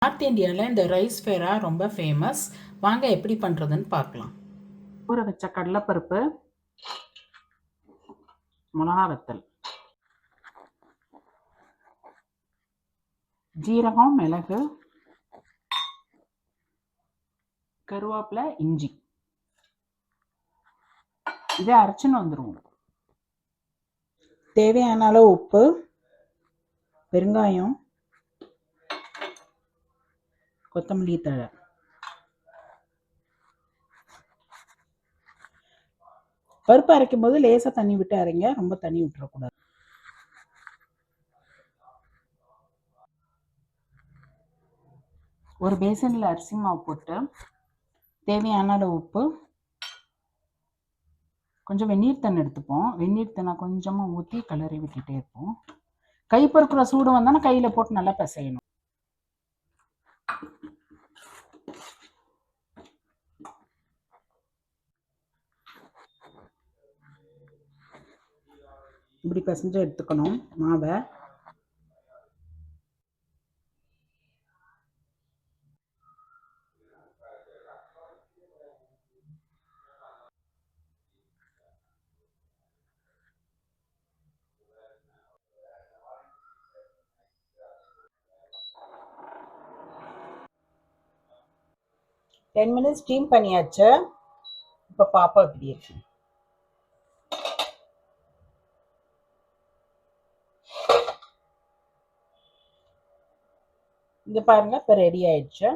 North இந்தியாவில் இந்த rice ஃபேரா ரொம்ப ஃபேமஸ். வாங்க எப்படி பண்ணுறதுன்னு பார்க்கலாம். ஊற வச்ச கடலைப்பருப்பு, மிளகா வத்தல், ஜீரகம், மிளகு, கருவேப்பிலை, இஞ்சி இதை அரைச்சுன்னு வந்துடுவோம். தேவையான அளவு உப்பு, பெருங்காயம், கொத்தமல்லி தழை. பருப்பு அரைக்கும் போது லேசாக தண்ணி விட்டு அரைங்க, ரொம்ப தண்ணி விட்டுறக்கூடாது. ஒரு பேசனில் அரிசி மாவு போட்டு தேவையான அளவு உப்பு, கொஞ்சம் வெந்நீர் தண்ணி எடுத்துப்போம். வெந்நீர் தண்ணி கொஞ்சமாக ஊற்றி கிளறி விட்டுட்டே இருப்போம். கை பொறுக்கிற சூடு வந்தாலும் கையில் போட்டு நல்லா பிசையணும். இப்படி பிசைஞ்சு எடுத்துக்கணும் மாவை. டென் மினிட்ஸ் ஸ்டீம் பண்ணியாச்சு. இப்போ பாப்பா இப்படி இருக்கு. இங்கே பாருங்க, இப்போ ரெடி ஆயிடுச்சு.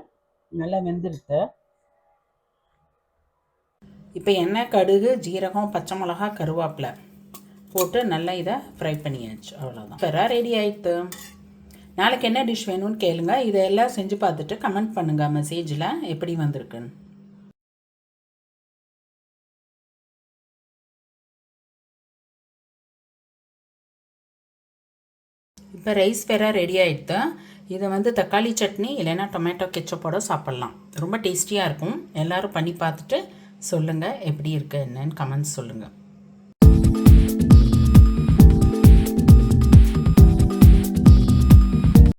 நல்லா வெந்துருது. இப்போ எண்ணெய், கடுகு, ஜீரகம், பச்சை மிளகா, கருவேப்பிலை போட்டு நல்லா இதை ஃப்ரை பண்ணியாச்சு. அவ்வளோதான், ஃபேரா ரெடி ஆயிடுது. நாளைக்கு என்ன டிஷ் வேணும்னு கேளுங்க. இதெல்லாம் செஞ்சு பார்த்துட்டு கமெண்ட் பண்ணுங்கள் மெசேஜில் எப்படி வந்திருக்குன்னு. இப்போ ரைஸ் ஃபேரா ரெடி ஆகிடுது. இதை தக்காளி சட்னி இல்லைன்னா டொமேட்டோ கெச்சப்போட சாப்பிட்லாம். ரொம்ப டேஸ்டியாக இருக்கும். எல்லோரும் பண்ணி பார்த்துட்டு சொல்லுங்கள் எப்படி இருக்குது என்னன்னு கமெண்ட்ஸ் சொல்லுங்கள்.